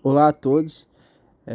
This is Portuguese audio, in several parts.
Olá a todos,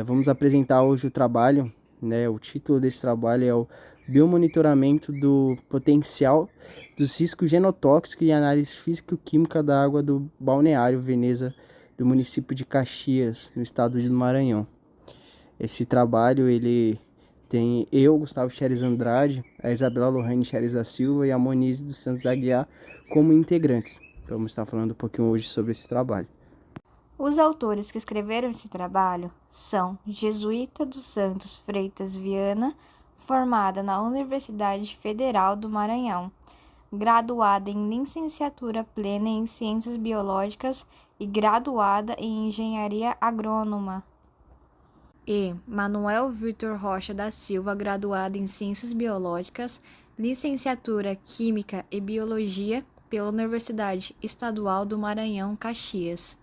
vamos apresentar hoje o trabalho, né? O título desse trabalho é o Biomonitoramento do Potencial dos Riscos Genotóxicos e Análise Físico-Química da Água do Balneário Veneza do município de Caxias, no estado do Maranhão. Esse trabalho, ele tem eu, Gustavo Xeres Andrade, a Isabela Lohane Xeres da Silva e a Monize dos Santos Aguiar como integrantes. Então, vamos estar falando um pouquinho hoje sobre esse trabalho. Os autores que escreveram esse trabalho são Jesuíta dos Santos Freitas Viana, formada na Universidade Federal do Maranhão, graduada em licenciatura plena em Ciências Biológicas e graduada em Engenharia Agrônoma. E Manuel Vitor Rocha da Silva, graduado em Ciências Biológicas, licenciatura Química e Biologia pela Universidade Estadual do Maranhão, Caxias.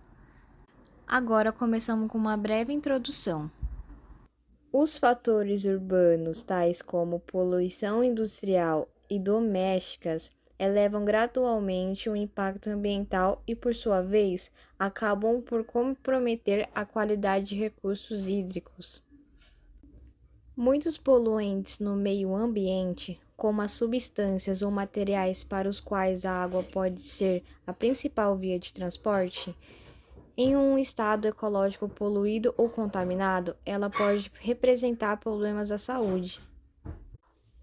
Agora começamos com uma breve introdução. Os fatores urbanos, tais como poluição industrial e domésticas, elevam gradualmente o impacto ambiental e, por sua vez, acabam por comprometer a qualidade de recursos hídricos. Muitos poluentes no meio ambiente, como as substâncias ou materiais para os quais a água pode ser a principal via de transporte, em um estado ecológico poluído ou contaminado, ela pode representar problemas à saúde.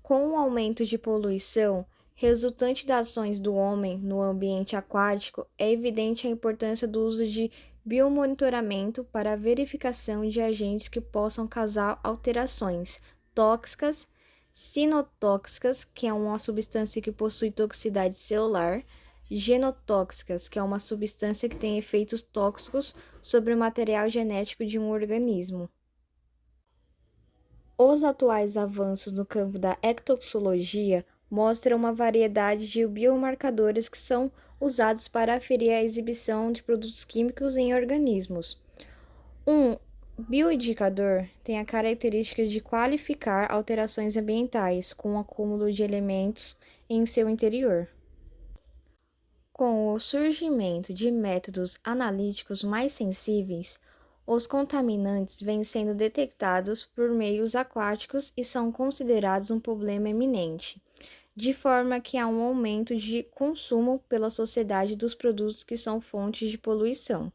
Com o aumento de poluição resultante das ações do homem no ambiente aquático, é evidente a importância do uso de biomonitoramento para a verificação de agentes que possam causar alterações tóxicas, cinotóxicas, que é uma substância que possui toxicidade celular, genotóxicas, que é uma substância que tem efeitos tóxicos sobre o material genético de um organismo. Os atuais avanços no campo da ectoxologia mostram uma variedade de biomarcadores que são usados para aferir a exibição de produtos químicos em organismos. Um bioindicador tem a característica de qualificar alterações ambientais com o acúmulo de elementos em seu interior. Com o surgimento de métodos analíticos mais sensíveis, os contaminantes vêm sendo detectados por meios aquáticos e são considerados um problema eminente, de forma que há um aumento de consumo pela sociedade dos produtos que são fontes de poluição.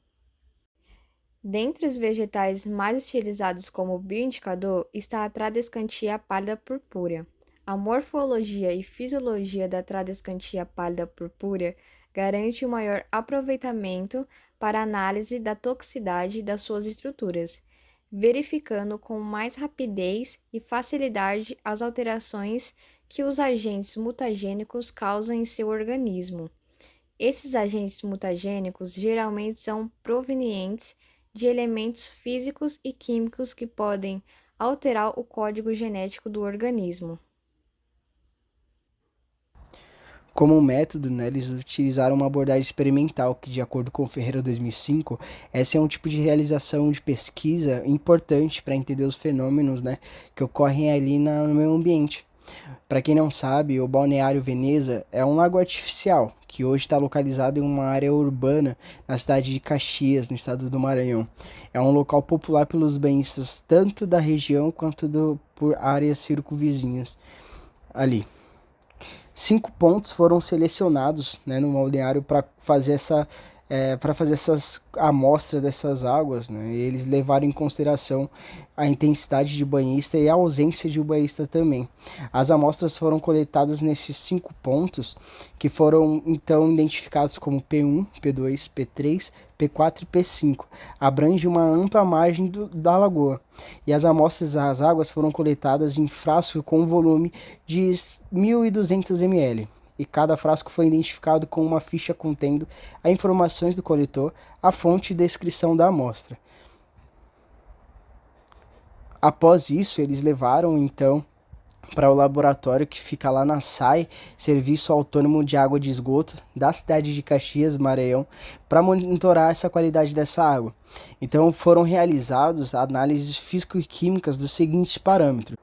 Dentre os vegetais mais utilizados como bioindicador está a Tradescantia pálida purpúrea. A morfologia e fisiologia da Tradescantia pálida purpúrea garante o maior aproveitamento para análise da toxicidade das suas estruturas, verificando com mais rapidez e facilidade as alterações que os agentes mutagênicos causam em seu organismo. Esses agentes mutagênicos geralmente são provenientes de elementos físicos e químicos que podem alterar o código genético do organismo. Como método, né, eles utilizaram uma abordagem experimental, que de acordo com o Ferreira 2005, essa é um tipo de realização de pesquisa importante para entender os fenômenos, né, que ocorrem ali no meio ambiente. Para quem não sabe, o Balneário Veneza é um lago artificial, que hoje está localizado em uma área urbana na cidade de Caxias, no estado do Maranhão. É um local popular pelos banhistas tanto da região quanto por áreas circunvizinhas ali. 5 pontos foram selecionados, né, no balneário para fazer essas amostras dessas águas, né, e eles levaram em consideração a intensidade de banhista e a ausência de banhista também. As amostras foram coletadas nesses 5 pontos, que foram então identificados como P1, P2, P3, P4 e P5. Abrange uma ampla margem da lagoa. E as amostras das águas foram coletadas em frasco com volume de 1.200 ml. E cada frasco foi identificado com uma ficha contendo as informações do coletor, a fonte e descrição da amostra. Após isso, eles levaram então para o laboratório que fica lá na SAI, Serviço Autônomo de Água de Esgoto, da cidade de Caxias, Maranhão, para monitorar essa qualidade dessa água. Então foram realizadas análises físico-químicas dos seguintes parâmetros: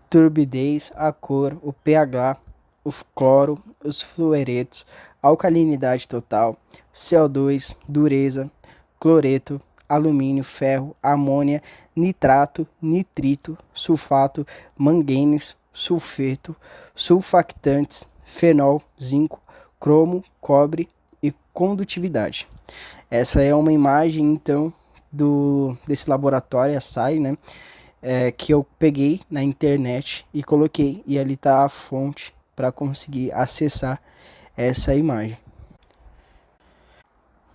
turbidez, a cor, o pH, o cloro, os fluoretos, alcalinidade total, CO2, dureza, cloreto, alumínio, ferro, amônia, nitrato, nitrito, sulfato, manguenes, sulfeto, sulfactantes, fenol, zinco, cromo, cobre e condutividade. Essa é uma imagem, então, desse laboratório, a SAI, né? Que eu peguei na internet e coloquei, e ali está a fonte para conseguir acessar essa imagem.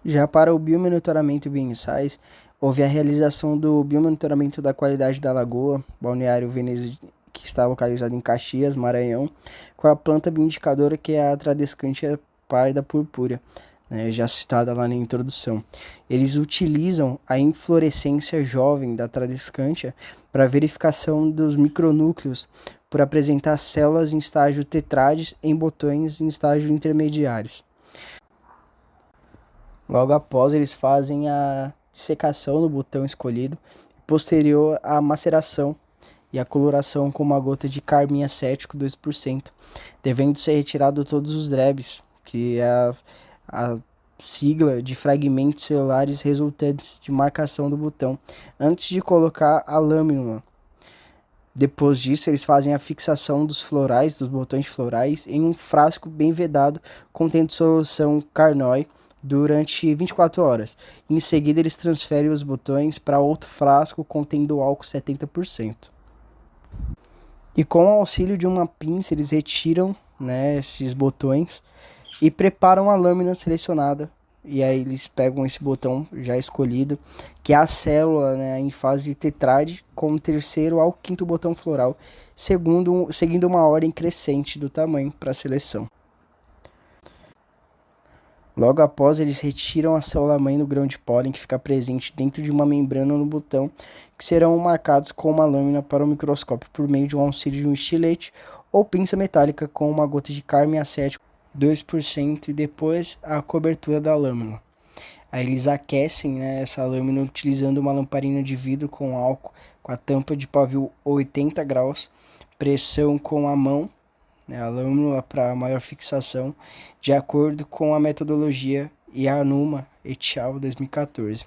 Já para o biomonitoramento e bioensaios, houve a realização do biomonitoramento da qualidade da lagoa, Balneário Veneza, que está localizado em Caxias, Maranhão, com a planta bioindicadora que é a Tradescantia pálida purpúrea, né, já citada lá na introdução. Eles utilizam a inflorescência jovem da Tradescantia para verificação dos micronúcleos, por apresentar células em estágio tetrádes em botões em estágio intermediários. Logo após, eles fazem a dissecação no botão escolhido, posterior à maceração e a coloração com uma gota de carmim acético 2%, devendo ser retirado todos os DREBs, que é a sigla de fragmentos celulares resultantes de marcação do botão, antes de colocar a lâmina. Depois disso, eles fazem a fixação dos florais, dos botões florais, em um frasco bem vedado contendo solução Carnoy durante 24 horas. Em seguida, eles transferem os botões para outro frasco contendo álcool 70%. E com o auxílio de uma pinça, eles retiram, né, esses botões e preparam a lâmina selecionada. E aí eles pegam esse botão já escolhido, que é a célula, né, em fase tetráde, com o terceiro ao quinto botão floral, seguindo uma ordem crescente do tamanho para a seleção. Logo após, eles retiram a célula-mãe do grão de pólen que fica presente dentro de uma membrana no botão, que serão marcados com uma lâmina para o microscópio por meio de um auxílio de um estilete ou pinça metálica com uma gota de carmim acético 2% e depois a cobertura da lâmina. Aí eles aquecem, né, essa lâmina utilizando uma lamparina de vidro com álcool, com a tampa de pavio 80 graus, pressão com a mão, né, a lâmina para maior fixação, de acordo com a metodologia Ianuma et al. 2014.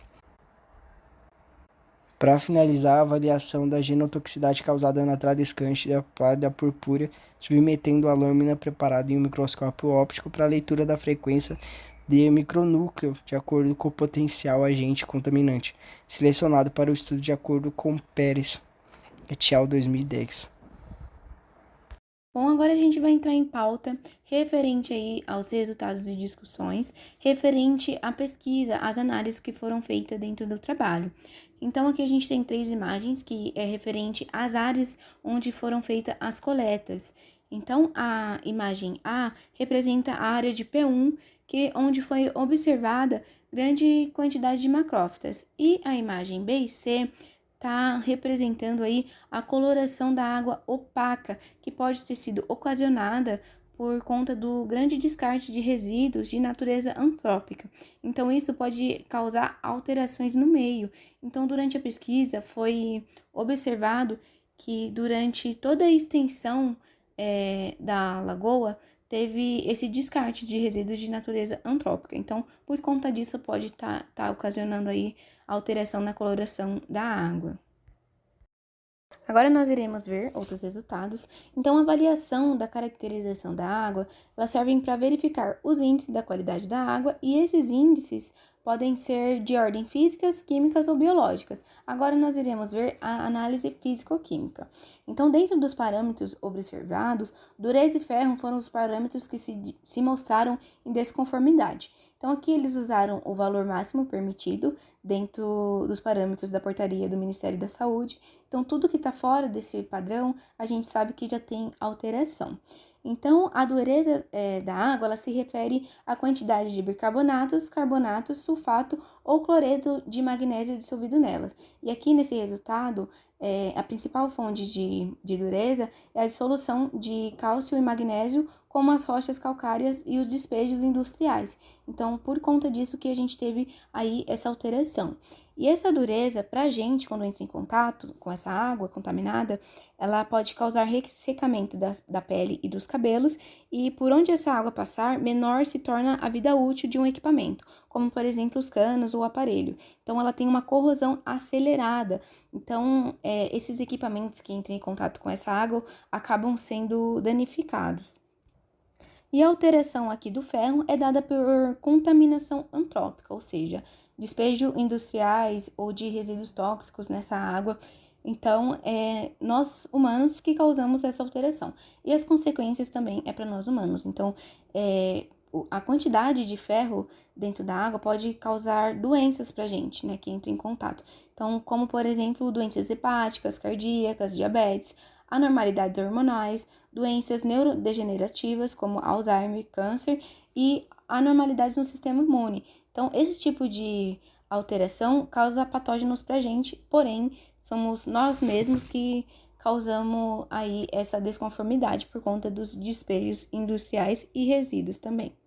Para finalizar, a avaliação da genotoxicidade causada na Tradescantia pálida purpúrea, submetendo a lâmina preparada em um microscópio óptico para a leitura da frequência de micronúcleo, de acordo com o potencial agente contaminante, selecionado para o estudo de acordo com Pérez et al. 2010. Bom, agora a gente vai entrar em pauta referente aí aos resultados de discussões, referente à pesquisa, às análises que foram feitas dentro do trabalho. Então, aqui a gente tem 3 imagens que é referente às áreas onde foram feitas as coletas. Então, a imagem A representa a área de P1, onde foi observada grande quantidade de macrófitas. E a imagem B e C está representando aí a coloração da água opaca, que pode ter sido ocasionada por conta do grande descarte de resíduos de natureza antrópica. Então, isso pode causar alterações no meio. Então, durante a pesquisa, foi observado que durante toda a extensão da lagoa, teve esse descarte de resíduos de natureza antrópica. Então, por conta disso, pode estar ocasionando aí alteração na coloração da água. Agora nós iremos ver outros resultados. Então, a avaliação da caracterização da água, elas servem para verificar os índices da qualidade da água e esses índices podem ser de ordem físicas, químicas ou biológicas. Agora nós iremos ver a análise físico-química. Então, dentro dos parâmetros observados, dureza e ferro foram os parâmetros que se mostraram em desconformidade. Então, aqui eles usaram o valor máximo permitido dentro dos parâmetros da portaria do Ministério da Saúde. Então, tudo que está fora desse padrão, a gente sabe que já tem alteração. Então, a dureza da água, ela se refere à quantidade de bicarbonatos, carbonatos, sulfato ou cloreto de magnésio dissolvido nelas. E aqui nesse resultado, a principal fonte de dureza é a dissolução de cálcio e magnésio, como as rochas calcárias e os despejos industriais. Então, por conta disso que a gente teve aí essa alteração. E essa dureza, pra gente, quando entra em contato com essa água contaminada, ela pode causar ressecamento da pele e dos cabelos, e por onde essa água passar, menor se torna a vida útil de um equipamento, como por exemplo os canos ou o aparelho. Então ela tem uma corrosão acelerada. Então esses equipamentos que entram em contato com essa água acabam sendo danificados. E a alteração aqui do ferro é dada por contaminação antrópica, ou seja, despejo industriais ou de resíduos tóxicos nessa água. Então, nós humanos que causamos essa alteração. E as consequências também é para nós humanos. Então, a quantidade de ferro dentro da água pode causar doenças para a gente, né, que entra em contato. Então, como por exemplo, doenças hepáticas, cardíacas, diabetes, anormalidades hormonais, doenças neurodegenerativas como Alzheimer, câncer e anormalidades no sistema imune. Então, esse tipo de alteração causa patógenos para a gente, porém, somos nós mesmos que causamos aí essa desconformidade por conta dos despejos industriais e resíduos também.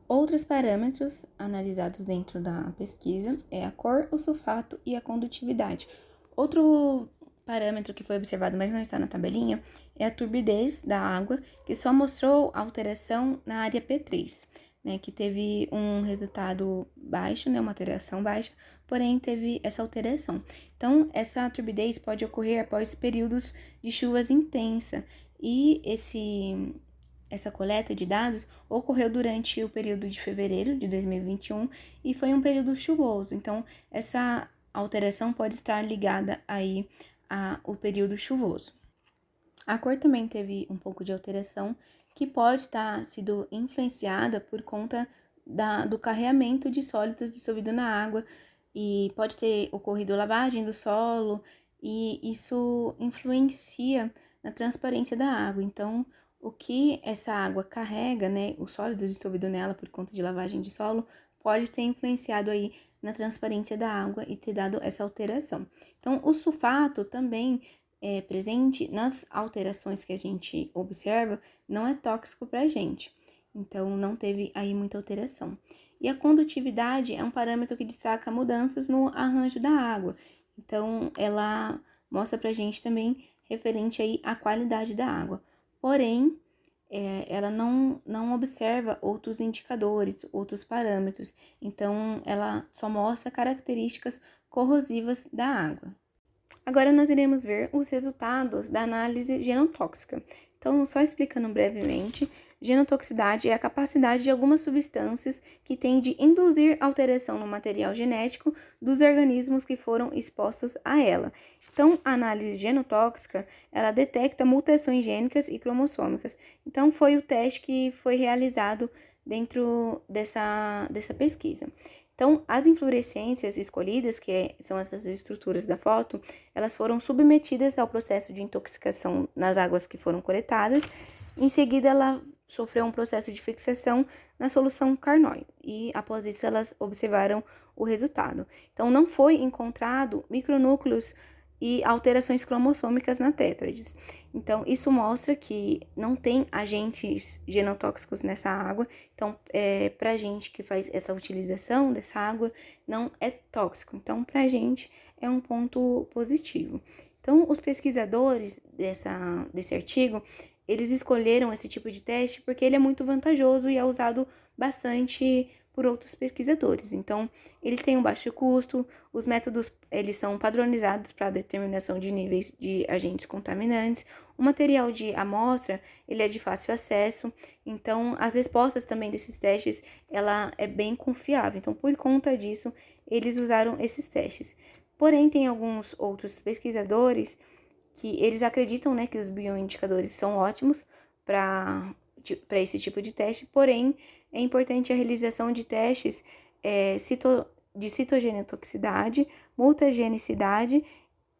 Outros parâmetros analisados dentro da pesquisa é a cor, o sulfato e a condutividade. Outro parâmetro que foi observado, mas não está na tabelinha, é a turbidez da água, que só mostrou alteração na área P3, né, que teve um resultado baixo, né, uma alteração baixa, porém teve essa alteração. Então, essa turbidez pode ocorrer após períodos de chuvas intensa, e essa coleta de dados ocorreu durante o período de fevereiro de 2021 e foi um período chuvoso. Então, essa alteração pode estar ligada aí ao período chuvoso. A cor também teve um pouco de alteração, que pode estar sido influenciada por conta do carreamento de sólidos dissolvidos na água, e pode ter ocorrido lavagem do solo, e isso influencia na transparência da água. Então, o que essa água carrega, né, os sólidos dissolvidos nela por conta de lavagem de solo, pode ter influenciado aí na transparência da água e ter dado essa alteração. Então, o sulfato também é presente nas alterações que a gente observa, não é tóxico para a gente. Então, não teve aí muita alteração. E a condutividade é um parâmetro que destaca mudanças no arranjo da água. Então, ela mostra para a gente também referente aí à qualidade da água. Porém, ela não observa outros indicadores, outros parâmetros. Então, ela só mostra características corrosivas da água. Agora, nós iremos ver os resultados da análise genotóxica. Então, só explicando brevemente, genotoxicidade é a capacidade de algumas substâncias que tem de induzir alteração no material genético dos organismos que foram expostos a ela. Então, a análise genotóxica, ela detecta mutações gênicas e cromossômicas. Então, foi o teste que foi realizado dentro dessa pesquisa. Então, as inflorescências escolhidas, que são essas estruturas da foto, elas foram submetidas ao processo de intoxicação nas águas que foram coletadas. Em seguida, ela sofreu um processo de fixação na solução Carnoy, e após isso elas observaram o resultado. Então, não foi encontrado micronúcleos e alterações cromossômicas na tétrades. Então, isso mostra que não tem agentes genotóxicos nessa água. Então, para a gente que faz essa utilização dessa água, não é tóxico. Então, para a gente é um ponto positivo. Então, os pesquisadores desse artigo, eles escolheram esse tipo de teste porque ele é muito vantajoso e é usado bastante por outros pesquisadores. Então, ele tem um baixo custo, os métodos eles são padronizados para a determinação de níveis de agentes contaminantes, o material de amostra ele é de fácil acesso, então as respostas também desses testes ela é bem confiável. Então, por conta disso, eles usaram esses testes. Porém, tem alguns outros pesquisadores que eles acreditam, né, que os bioindicadores são ótimos para esse tipo de teste, porém, é importante a realização de testes de citogenetoxicidade, mutagenicidade,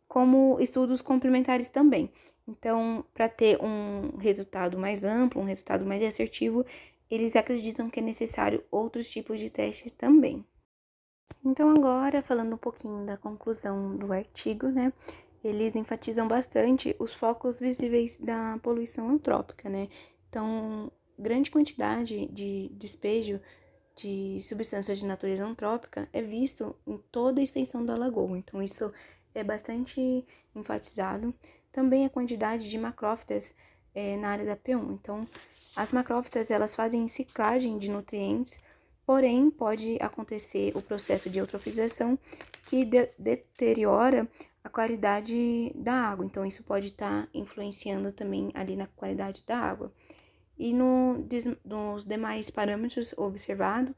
como estudos complementares também. Então, para ter um resultado mais amplo, um resultado mais assertivo, eles acreditam que é necessário outros tipos de testes também. Então, agora, falando um pouquinho da conclusão do artigo, né? Eles enfatizam bastante os focos visíveis da poluição antrópica, né? Então, grande quantidade de despejo de substâncias de natureza antrópica é visto em toda a extensão da lagoa, então isso é bastante enfatizado. Também a quantidade de macrófitas na área da P1. Então, as macrófitas, elas fazem ciclagem de nutrientes, porém, pode acontecer o processo de eutrofização que deteriora a qualidade da água. Então, isso pode estar influenciando também ali na qualidade da água. E nos demais parâmetros observados,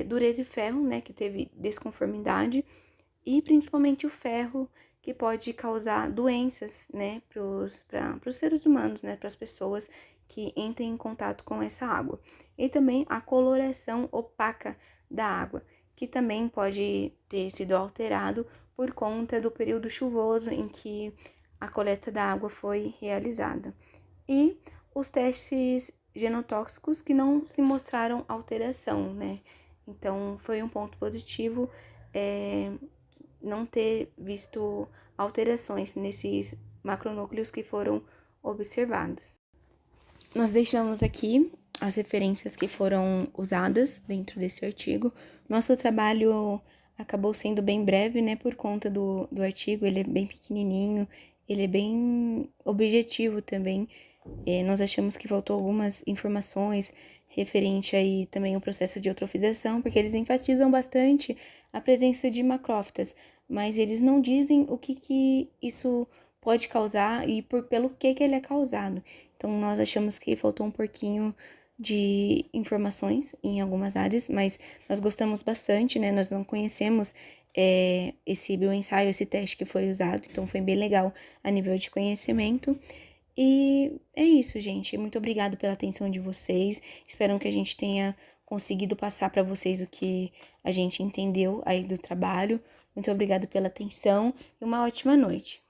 dureza e ferro, né, que teve desconformidade, e principalmente o ferro, que pode causar doenças, né, para os seres humanos, né, para as pessoas que entrem em contato com essa água. E também a coloração opaca da água, que também pode ter sido alterado por conta do período chuvoso em que a coleta da água foi realizada. E os testes genotóxicos que não se mostraram alteração, né? Então, foi um ponto positivo não ter visto alterações nesses macronúcleos que foram observados. Nós deixamos aqui as referências que foram usadas dentro desse artigo. Nosso trabalho acabou sendo bem breve, né, por conta do artigo, ele é bem pequenininho, ele é bem objetivo também. Nós achamos que faltou algumas informações referente aí também ao processo de eutrofização, porque eles enfatizam bastante a presença de macrófitas, mas eles não dizem o que isso pode causar e pelo que ele é causado. Então, nós achamos que faltou um pouquinho de informações em algumas áreas, mas nós gostamos bastante, né? Nós não conhecemos esse bioensaio, esse teste que foi usado, então foi bem legal a nível de conhecimento. E é isso, gente. Muito obrigada pela atenção de vocês. Espero que a gente tenha conseguido passar para vocês o que a gente entendeu aí do trabalho. Muito obrigada pela atenção e uma ótima noite.